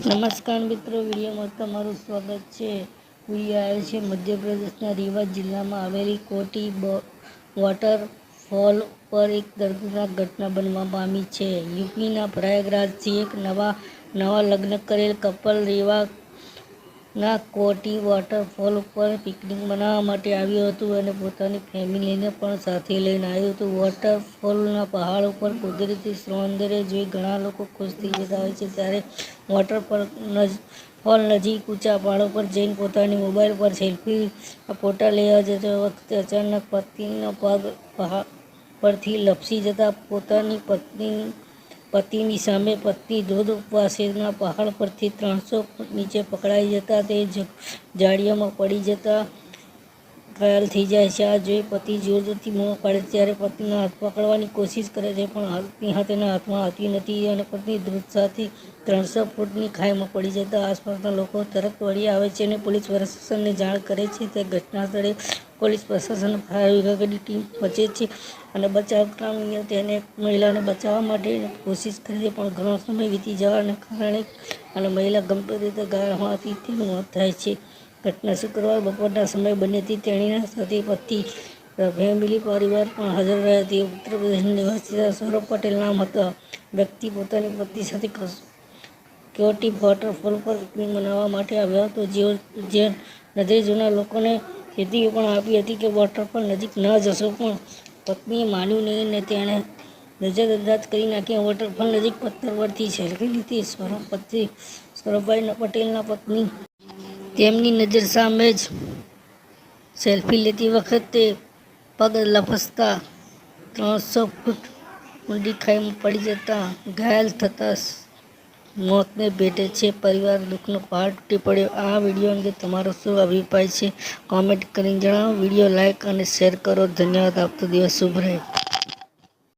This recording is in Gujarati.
નમસ્કાર મિત્રો, વિડીયોમાં તમારું સ્વાગત છે। વિડીયો આવે છે મધ્યપ્રદેશના રીવા જિલ્લામાં આવેલી કોટી વોટરફોલ પર એક દર્દનાક ઘટના બનવા પામી છે। યુપીના પ્રયાગરાજથી એક નવા લગ્ન કરેલ કપલ રીવાના કોટી વોટરફોલ ઉપર પિકનિક મનાવવા માટે આવ્યું હતું અને પોતાની ફેમિલીને પણ સાથે લઈને આવ્યું હતું। વોટરફોલના પહાડ ઉપર કુદરતી સૌંદર્ય જોઈ ઘણા લોકો ખુશ થઈ જતા હોય છે, ત્યારે વોટરફોલ નજીક ઊંચા પહાડ પર જઈને પોતાની મોબાઈલ પર સેલ્ફી ફોટા લેવા જતી વખતે અચાનક પતિનો પગ પહાડ પરથી લપસી જતા પોતાની પતિની સામે પત્ની ધોધ પાસેના પહાડ પરથી 300 ફૂટ નીચે પકડાઈ જતા તે જાળીઓમાં પડી જતા ઘાયલ થઈ જાય છે। આ જોઈ પતિ જોરથી બૂમો પાડે ત્યારે પત્નીનો હાથ પકડવાની કોશિશ કરે છે, પણ તેના હાથમાં આવતી નથી અને પત્ની ધોધ સાથે 300 ફૂટની ખાઈમાં પડી જતા આસપાસના લોકો તરત દોડી આવે છે અને પોલીસ પ્રશાસનને જાણ કરે છે। તે ઘટના સ્થળે પોલીસ પ્રશાસન અને ફાયર વિભાગની ટીમ પહોંચે છે અને બચાવ કર્મીઓ તેને મહિલાને બચાવવા માટેની કોશિશ કરે છે, પણ ઘણો સમય વીતી જવાને કારણે અને મહિલા ગંભીર રીતે ઘાયલ હોવાથી તેનું મોત થાય છે। ઘટના શુક્રવારે બપોરના સમયે બની હતી। તેણીના સાથે પતિ, ફેમિલી, પરિવાર પણ હાજર રહ્યા હતા। ઉત્તર પ્રદેશના નિવાસી સૌરભ પટેલ નામ હતા વ્યક્તિ પોતાની પત્ની સાથે કોટી વોટરફોલ પર પિકનિક મનાવવા માટે આવ્યો હતો। જે નજરે જોનાર લોકોને ચેતવણી પણ આપી હતી કે વોટરફોલ નજીક ન જશો, પણ પત્નીએ માન્યું નહીં અને તેણે નજરઅંદાજ કરી નાખ્યા। વોટરફોલ નજીક પથ્થર પરથી સેલ્ફી લીધી સૌરભભાઈ પટેલના પત્ની તેમની નજર સામે જ સેલ્ફી લેતી વખતે પગ લપસતા 300 ફૂટ ઊંડી ખાઈમાં પડી જતા ઘાયલ થતા મોતને ભેટે છે। પરિવાર દુઃખનો પહાડ તૂટી પડ્યો। આ વિડીયો અંગે તમારો શું અભિપ્રાય છે? કોમેન્ટ કરીને જણાવો। વિડીયો લાઈક અને શેર કરો। ધન્યવાદ। આપતો દિવસ શુભ રહે।